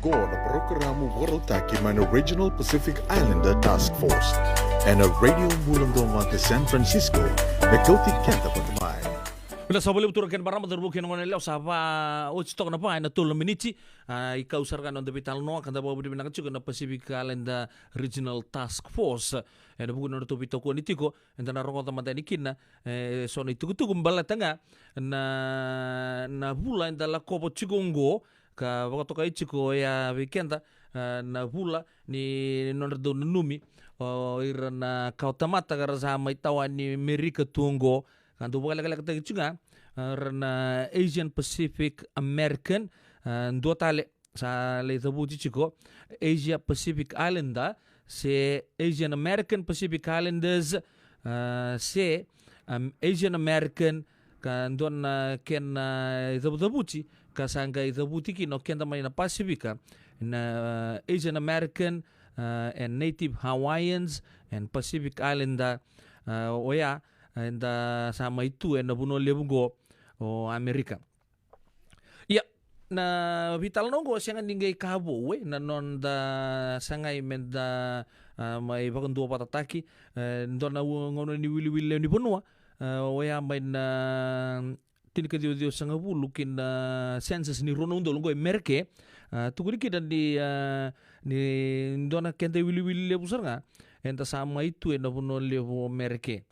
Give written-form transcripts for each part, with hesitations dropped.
Squad Programu Warotakiman Regional Pacific Islander Task Force and a radio Mulundong to San Francisco, Nakoti Kenta Patamay. Bila sa balik turun kan barang terbukin dengan lelau sapa stok na pa na tulong miniti ikaw sarkan on the vital no kan dapat budi binang cukup na Pacific Islander Regional Task Force na bukan na to bito ko nitiko enta na rongo tamata nikin na so na itu kumbala tanga na bula enta la kopo chigongo ka waktu kai chiko ya weekenda na bula ni nonardo numi irana kautamata karazama itawa ni Amerika tungo kanto bukan lagi kita juga karena Asian Pacific American dua tali sa leta buti ciko Asia Pacific Islander se Asian American Pacific Islanders se Asian American kan don ken itu buti kasangga itu buti kino ken tamai na Pasifika na Asian American and Native Hawaiians and Pacific Islander oya and sama itu na buno lebungo o Amerika. Ya na vital nongo siang ningay kabo we na non da sangay menda may bakon dua patataki don na ngono ni wili ni bonua o ya may na tinika dio sanga bulukin census ni rono ndo ngo merke tukuri kidan ni dona kente wili lebusar nga enta sama itu na buno lebu merke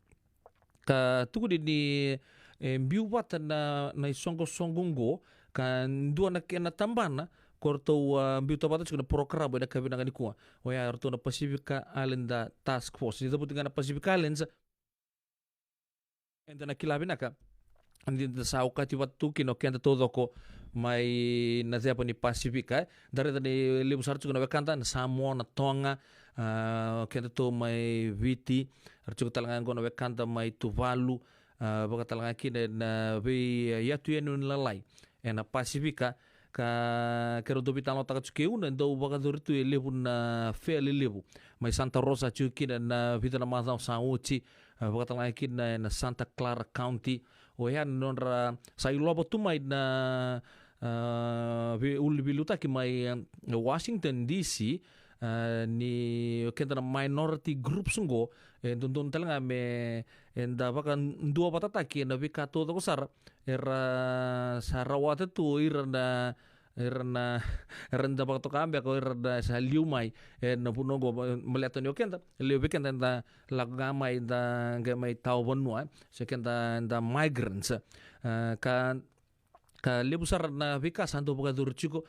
ka tukudi ni mbiu wata na songo kan dua na kena tambana korto mbiu tabata chukuna program na kabina ngani kuwa oya orto na Pacific Islander Task Force itu putinga na Pacific Islands enda na kilabina ka andi sa ukati watu kino kenta todo ko mai na zepa ni Pacifica dari tadi libu sar chukuna bekanta na Samoa na Tonga kenta to mai viti archuk talangan gono bekanta mai Tuvalu baka talangan kine na be yatu yenu lalai na Pacifica ka kero do bitalo taka chukeu na do baka doritu lebu na fairly lebu mai Santa Rosa chukina na vita na mazao sauchi baka talangan kine na Santa Clara County o yan nonra sa ilobo tumay na ulibiluta ki may Washington DC ni kenta na minority groups ngo dundun talaga me enda baka dua patataki na bika todo ko sar era sarawata tu irna baka to kambia ko irna sa liumay na puno go melihat ni kenta liu kenta enda lagamay da gamay tawon no so kenta enda migrants ka lebusar na bika santo baka durchiko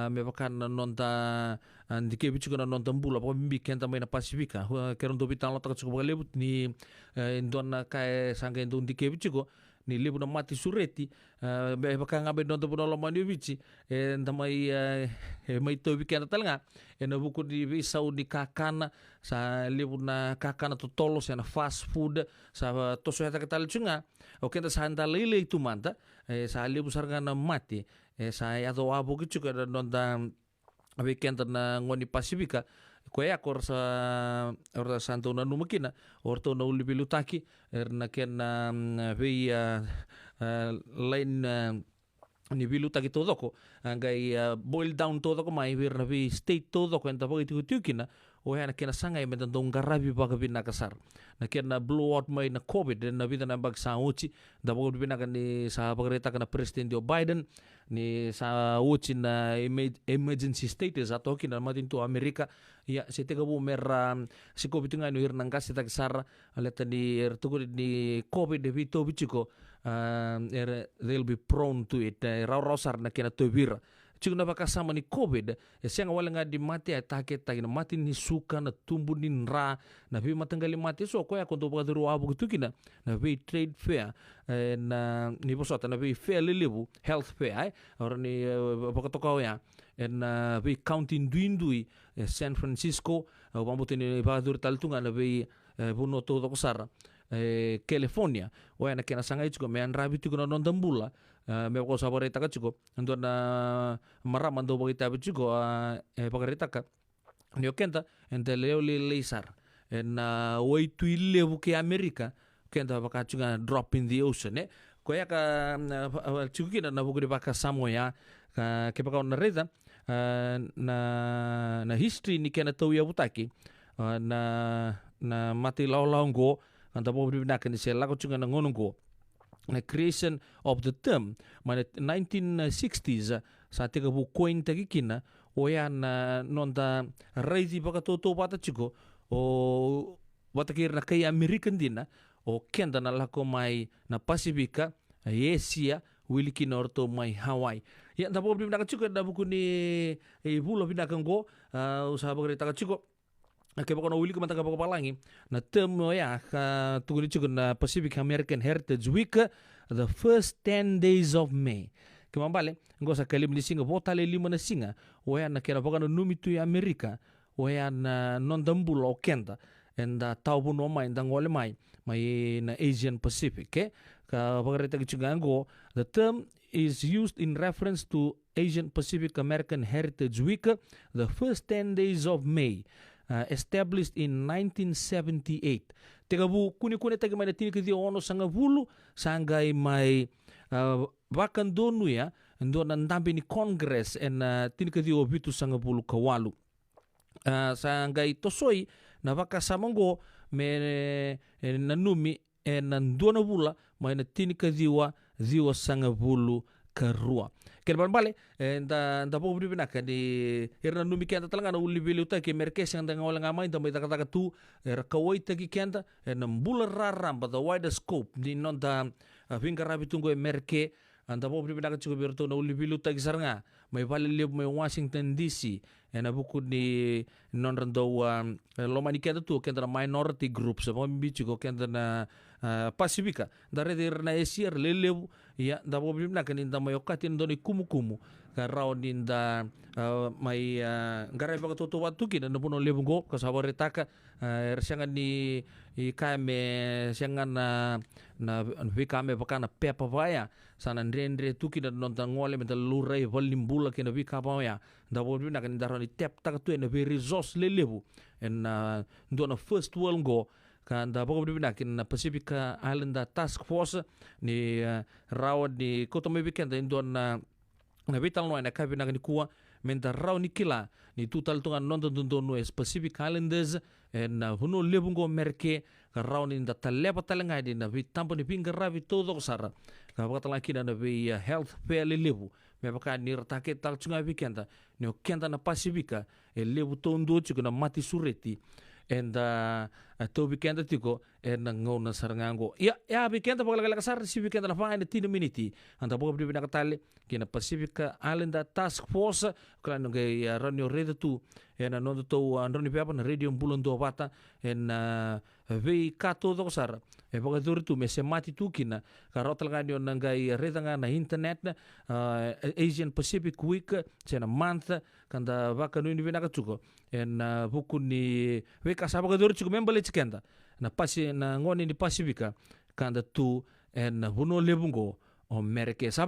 me baka nonta andike bichuko na nonta mbula baka mbi kenta may na Pasifika keron do bitan lo taka chuko baka lebut ni indon ka sangga indon dike bichuko ni lebu na mati sureti be baka ngabe nonta puno lo mani bichi ndamai mai to bikenda talanga na buku di bisau di kakana sa lebu na kakana to tolos na fast food sa to so yata katal chunga o kenta sa handa lele itu manta sa lebu sarga na mati sa yato abo kichu kada nonta abe kenta na ngoni Pasifika koya kor sa orda santo na numakina orto na ulipilutaki erna kena be lain ni bilutaki todo ko angai boil down todo ko mai vir na be state todo ko enta pagi tikina o yana kena sangay medan dong garabi baga bina kasar na kena blow out mai na COVID na vida na bag sa uchi da bago bina kan ni sa pagreta kana President Joe Biden ni sa uchi na emergency status ato kina matin to Amerika ya si tega bu mera si COVID nga no hirnang kasi tak sar aleta ni ertugo ni COVID de vito bichiko they'll be prone to it raw sar na kena to vira chigna baka sama ni COVID siang wala nga di mati ay take na mati ni suka na tumbu ni ra na bi matanggali mati so ko ya konto baka duro abu gitu kina na bi trade fair na ni bosota na bi fair lilibu health fair or ni baka to ya na bi counting duindui San Francisco pambuti ni baka duro taltunga na bi buno to sar California o ya na kena sangay chuko me an rabi tuko na nondambula me ko saboreta ka chuko ando na maram ando bagita chuko pagarita ka ni okenta ente leo lisar na way to lebu ke Amerika kenta baka chunga drop in the ocean ko ya ka chuki na buku baka Samoa ke baka na reza na history ni kena tau ia butaki na mati lau go kanta po bibinakan ni sela ko chunga na ngono go na creation of the term mana 1960s sa tega bu coin tagi kina o ya na nonta raisi baka toto pata chiko o watakir na kay American dina o kenda na lako mai na Pasifika Asia wili kinorto mai Hawaii ya nda po bibinakan chiko da buku ni bulo binakan go usaha bagari chiko Kaya baka nawili ko matang kapakapalangi na term mo ya tunggu ni na Pacific American Heritage Week the first 10 days of May. Kaya mambale ngo sa kalim ni singa botale lima na singa o ya na kaya baka no numitu ya Amerika o ya na nondambulo o kenda and tao po no mai ndang wale mai na Asian Pacific. Ka baka rita kichunga ngo the term is used in reference to Asian Pacific American Heritage Week the first 10 days of May. Established in 1978. Tega bu kuni tagi mai tini kedi ono sanga bulu sangai mai bakan donu ya ndo na ndambi ni Congress en tini kedi obitu sanga bulu kawalu. Sangai tosoi na baka samango me nanumi nandona bula mai na tini kediwa ziwa sanga bulu karua. Kelban bale nda po bibinakan di irna numi kenta talanga na uli bilu ta ke merkes yang tanga wala ngamai nda mai taka tu kawai tagi kenta na mbula raram but the wider scope di non da pingkarabi tunggu merke anda po bibinakan cukup birto na uli bilu tagi saranga mai bale liab mai Washington DC na buku ni non rendo loma ni kenta tu kenta na minority groups mo bichu ko kenta na Pasifika dari na Asia lelebu ya da po bibinakan inda mai okatin doni kumu ka raw ninda may garay baka toto watukin na puno lebungo kasabare taka siyangan ni ikame siyangan na vikame baka na pepa vaya sana ndre tukin na nonta ngole meta lurai valimbula kina vika vaya da po bibinakan inda ni tep taka tu na resource lelebu en ndo na first world go kan da boko bibinakin na Pacific Island Task Force ni rawad ni kotomi weekend indon na vital no na kabinakan ni kuwa menta raw ni kila ni total tungan non no Pacific Islanders en huno lebungo merke ka raw ni da taleba talanga di na vitampo ni pinga ravi todo sara ka baka talaki na vi health fair lebu me baka ni ratake tal chunga weekend ni okenda na Pacifica lebu tondo chuko na mati sureti and to weekend tiko and ngona sarangango ya weekend pag lagasar si weekend na fa na 10 minutes anda po bibina katali kina Pacific Island Task Force kala ngay ranyo redo tu and no to androni pepa na radio bulon do bata and ve kato do sar e pag dur tu me se mati tu kina karotal nga nyo ngay reda nga na internet Asian Pacific Week sena month kanda baka no ni binakatuko en buku ni weka saba kador chuko membale chikenda na pasi na ngoni ni Pasifika kanda tu en huno lebungo o merke saba